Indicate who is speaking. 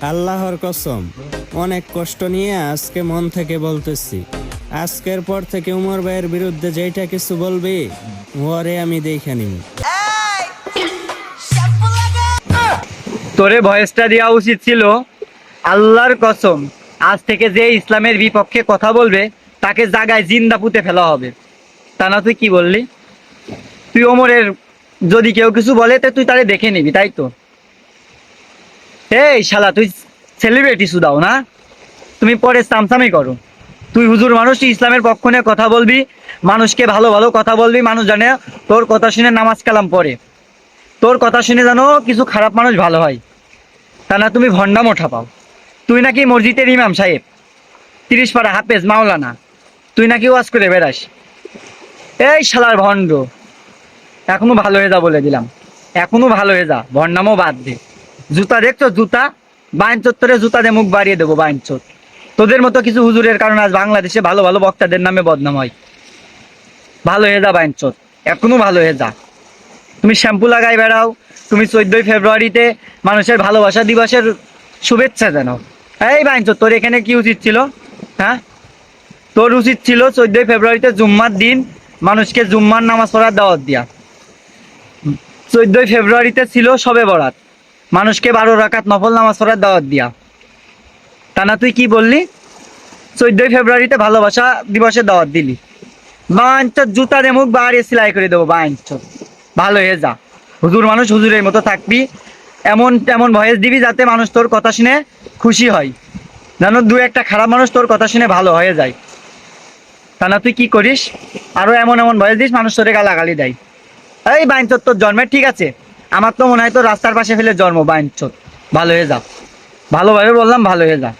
Speaker 1: আল্লাহর কসম, অনেক কষ্ট নিয়ে আজকে মন থেকে বলতেছি, আজকের পর থেকে উমর ভাইয়ের বিরুদ্ধে যেটা কিছু বলবি ওরে আমি দেখে নিব।
Speaker 2: তোরে ভয়েসটা দেওয়া উচিত ছিল। আল্লাহর কসম, আজ থেকে যে ইসলামের বিপক্ষে কথা বলবে তাকে জায়গায় জিন্দা পুঁতে ফেলা হবে। তা না, তুই কি বললি? তুই ওমরের যদি কেউ কিছু বলে তো তুই তারে দেখে নিবি, তাই তো? এই শালা, তুই সেলিব্রিটি শুধাও না, তুমি পরে সামসামি করো। তুই হুজুর মানুষ, তুই ইসলামের পক্ষ নিয়ে কথা বলবি, মানুষকে ভালো ভালো কথা বলবি, মানুষ জানে তোর কথা শুনে নামাজ কালাম পড়ে, তোর কথা শুনে জানো কিছু খারাপ মানুষ ভালো হয়। তা না, তুমি ভণ্ডাম ওঠা পাও। তুই নাকি মসজিদের ইমাম সাহেব, 30 পারা হাফেজ মাওলানা, তুই নাকি ওয়াজ করে বেড়াস। এই শালার ভণ্ড, এখনো ভালো হয়ে যা বলে দিলাম, এখনো ভালো হয়ে যা, ভণ্ডামও বাদ দে। জুতা দেখছো? জুতা বাইন চত্বরে জুতা দিয়ে মুখ বাড়িয়ে দেবো, বাইন চোত। তোদের মতো কিছু হুজুরের কারণে আজ বাংলাদেশে ভালো ভালো বক্তাদের নামে বদনাম হয়। ভালো হয়ে যা বাইন চোত, এখনো ভালো হয়ে যা। তুমি শ্যাম্পু লাগাই বেড়াও, তুমি 14ই ফেব্রুয়ারিতে মানুষের ভালোবাসা দিবসের শুভেচ্ছা জানাও। এই বাইনচোদ, তোর এখানে কি উচিত ছিল? হ্যাঁ, তোর উচিত ছিল 14ই ফেব্রুয়ারিতে জুম্মার দিন মানুষকে জুম্মার নামাজ পড়ার দাওয়াত দিয়া। 14ই ফেব্রুয়ারিতে ছিল শবে বরাত, মানুষকে 12 রাকাত নফল নামাজ পড়ার দাওয়াত দিয়া। তা না, তুই কি বললি? 14ই ফেব্রুয়ারিতে ভালোবাসা দিবসের দাওয়াত দিলি। বাইনচোদ, জুতা দিয়ে মুখ বাড়িয়ে সেলাই করে দেবো, বাইনচোদ। ভালো হয়ে যা, হুজুর মানুষ হুজুরের মতো থাকবি, এমন তেমন ভয়েস দিবি যাতে মানুষ তোর কথা শুনে খুশি হয়, যেন দু একটা খারাপ মানুষ তোর কথা শুনে ভালো হয়ে যায়। তা না, তুই কি করিস? আরো এমন এমন ভয়েস দিস মানুষ তোরে গালাগালি দেয়। এই বাইনচোদ, তোর জন্মের ঠিক আছে, আমার তো মনে হয় তোর রাস্তার পাশে ফেলে জন্ম, বাইনচোদ। ভালো হয়ে যা, ভালোভাবে বললাম, ভালো হয়ে যা।